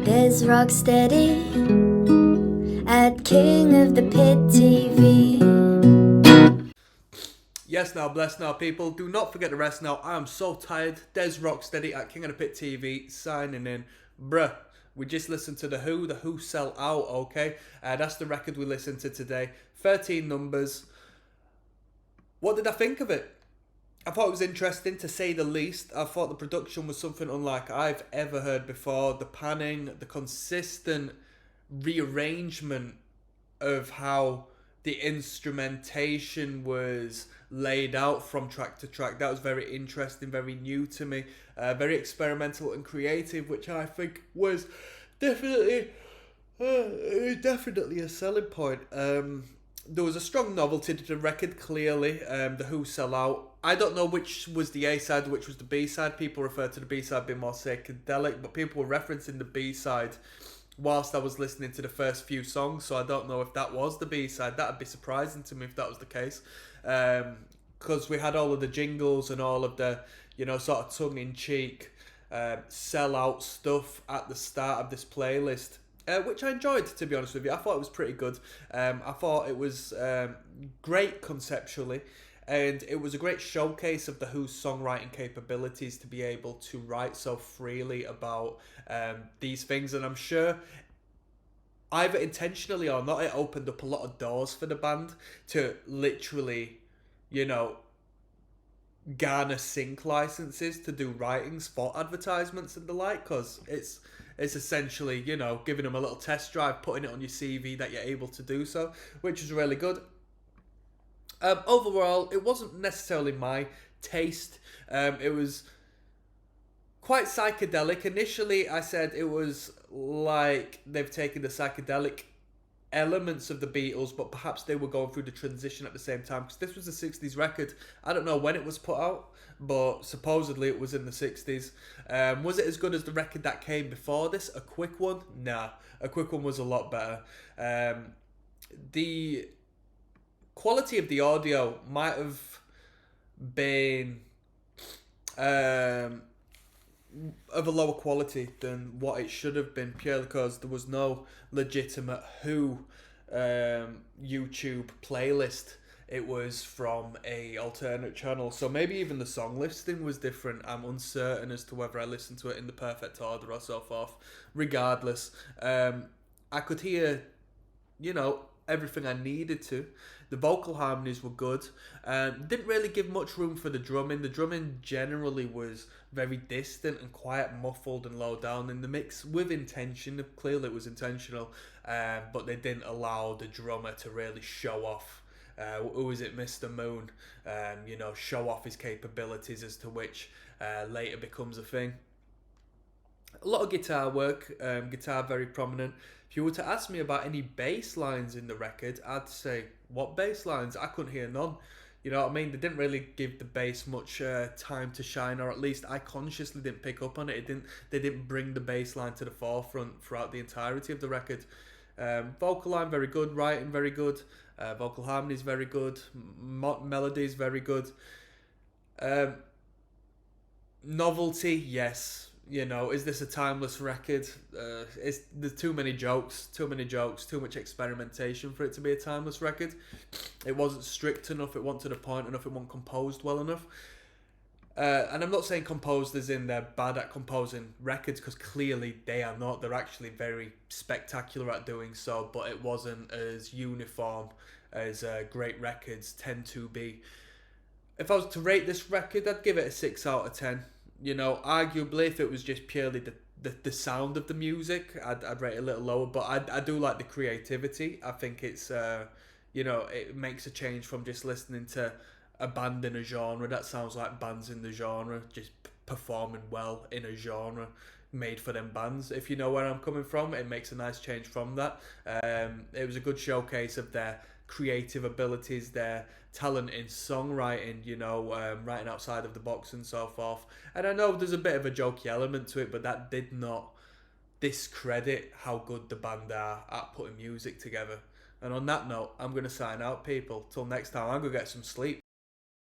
Dezrocksteady at King of the Pit TV. Yes, now, bless now, people. Do not forget the rest now. I am so tired. Dezrocksteady at King of the Pit TV signing in. Bruh, we just listened to The Who Sell Out, okay? That's the record we listened to today. 13 numbers. What did I think of it? I thought it was interesting, to say the least. I thought the production was something unlike I've ever heard before. The panning, the consistent rearrangement of how the instrumentation was laid out from track to track. That was very interesting, very new to me, very experimental and creative, which I think was definitely a selling point. There was a strong novelty to the record, clearly. The Who Sell Out. I don't know which was the A-side, which was the B-side. People refer to the B-side being more psychedelic, but people were referencing the B-side whilst I was listening to the first few songs, so I don't know if that was the B-side. That would be surprising to me if that was the case. Because we had all of the jingles and all of the, sort of tongue-in-cheek, sell-out stuff at the start of this playlist. Which I enjoyed, to be honest with you. I thought it was pretty good. I thought it was great conceptually, and it was a great showcase of the Who's songwriting capabilities to be able to write so freely about these things. And I'm sure, either intentionally or not, it opened up a lot of doors for the band to literally, garner sync licenses to do writings for advertisements and the like, because it's essentially, giving them a little test drive, putting it on your CV that you're able to do so, which is really good. Overall, it wasn't necessarily my taste. It was quite psychedelic. Initially, I said it was like they've taken the psychedelic elements of the Beatles, but perhaps they were going through the transition at the same time, because this was a 60s record. I don't know when it was put out, but supposedly it was in the 60s. Was it as good as the record that came before this? A Quick One? Nah, A Quick One was a lot better. The quality of the audio might have been of a lower quality than what it should have been, purely because there was no legitimate Who YouTube playlist. It was from a alternate channel, so maybe even the song listing was different. I'm uncertain as to whether I listened to it in the perfect order or so forth. Regardless, I could hear, everything I needed to. The vocal harmonies were good. Didn't really give much room for the drumming. The drumming generally was very distant and quiet, muffled and low down in the mix, with intention. Clearly it was intentional, but they didn't allow the drummer to really show off. Who is it, Mr. Moon? Show off his capabilities, as to which later becomes a thing. A lot of guitar work, guitar very prominent. If you were to ask me about any bass lines in the record, I'd say, what bass lines? I couldn't hear none. You know what I mean? They didn't really give the bass much time to shine, or at least I consciously didn't pick up on it. They didn't bring the bass line to the forefront throughout the entirety of the record. Vocal line very good, writing very good, vocal harmonies very good, melodies very good. Novelty, yes. Is this a timeless record? There's too many jokes, too much experimentation for it to be a timeless record. It wasn't strict enough, it wasn't to the point enough, it wasn't composed well enough. And I'm not saying composed as in they're bad at composing records, because clearly they are not. They're actually very spectacular at doing so, but it wasn't as uniform as great records tend to be. If I was to rate this record, I'd give it a 6 out of 10. Arguably, if it was just purely the sound of the music, I'd rate it a little lower, but I do like the creativity. I think it's, it makes a change from just listening to a band in a genre that sounds like bands in the genre, just performing well in a genre made for them bands. If you know where I'm coming from, it makes a nice change from that. It was a good showcase of their creative abilities, their talent in songwriting, writing outside of the box and so forth. And I know there's a bit of a jokey element to it, but that did not discredit how good the band are at putting music together. And on that note, I'm going to sign out, people. Till next time, I'm going to get some sleep.